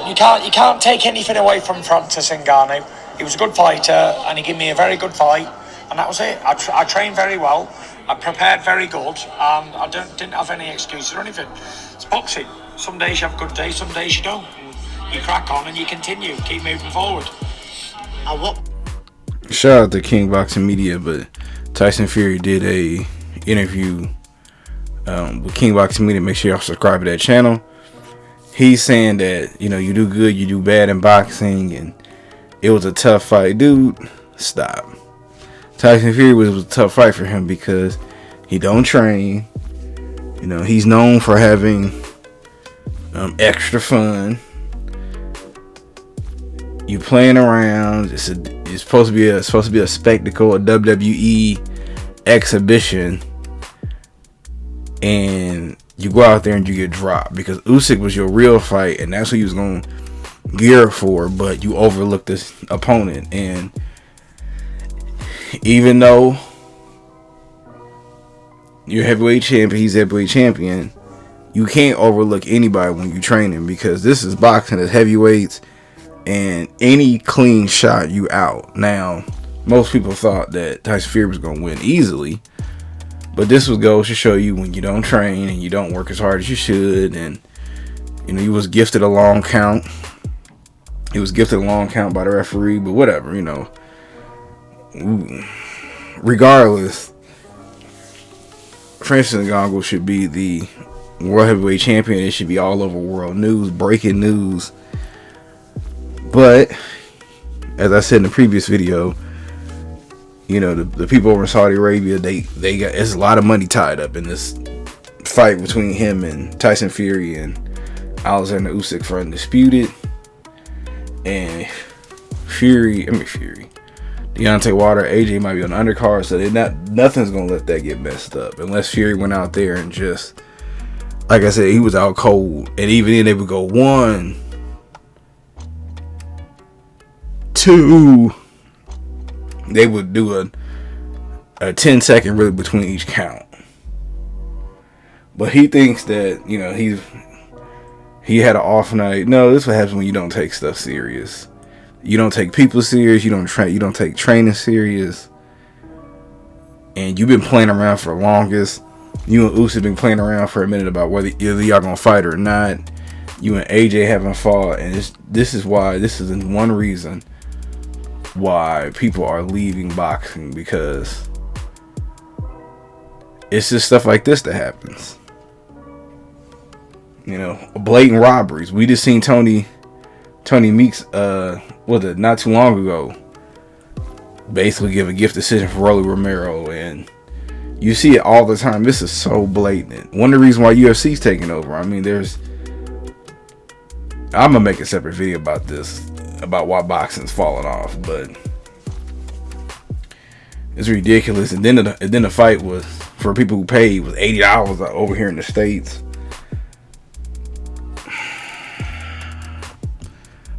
you can't take anything away from francisngannou. He was a good fighter, and he gave me a very good fight, and that was it. I trained very well, I prepared very good, and I didn't have any excuses or anything. It's boxing. Some days you have a good day, some days you don't. You crack on and you continue, keep moving forward. Shout out to King Boxing Media, but Tyson Fury did a interview with King Boxing Media. Make sure y'all subscribe to that channel. He's saying that, you do good, you do bad in boxing, and it was a tough fight. Dude, stop. Tyson Fury was a tough fight for him because he don't train. He's known for having extra fun. You playing around. It's supposed to be a spectacle, a WWE exhibition, and you go out there and you get dropped because Usyk was your real fight, and that's what you was going to gear for, but you overlooked this opponent. And even though you're heavyweight champion, he's heavyweight champion, you can't overlook anybody when you're training, because this is boxing, as heavyweights, and any clean shot, you out. Now, most people thought that Tyson Fury was going to win easily, but this goes to show you when you don't train and you don't work as hard as you should. And he was gifted a long count. He was gifted a long count by the referee, but whatever, regardless, Francis Ngannou should be the world heavyweight champion. It should be all over world news, breaking news. But as I said in the previous video, the people over in Saudi Arabia, they got, there's a lot of money tied up in this fight between him and Tyson Fury and Alexander Usyk for undisputed. And Deontay Wilder, AJ might be on the undercard, so nothing's gonna let that get messed up unless Fury went out there and just, like I said, he was out cold. And even then, they would go 1, 2. They would do a 10-second really between each count. But he thinks that he had an off night. No, this is what happens when you don't take stuff serious. You don't take people serious. You don't take training serious. And you've been playing around for the longest. You and Usyk been playing around for a minute about whether y'all gonna fight or not. You and AJ haven't fought, and this is one reason why people are leaving boxing, because it's just stuff like this that happens. Blatant robberies. We just seen Tony Meeks not too long ago basically give a gift decision for Rolly Romero, and you see it all the time. This is so blatant. One of the reasons why UFC's taking over. I'm gonna make a separate video about this, about why boxing's falling off, but it's ridiculous. And then the fight was, for people who paid, was $80 over here in the States.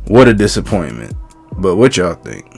What a disappointment. But what y'all think?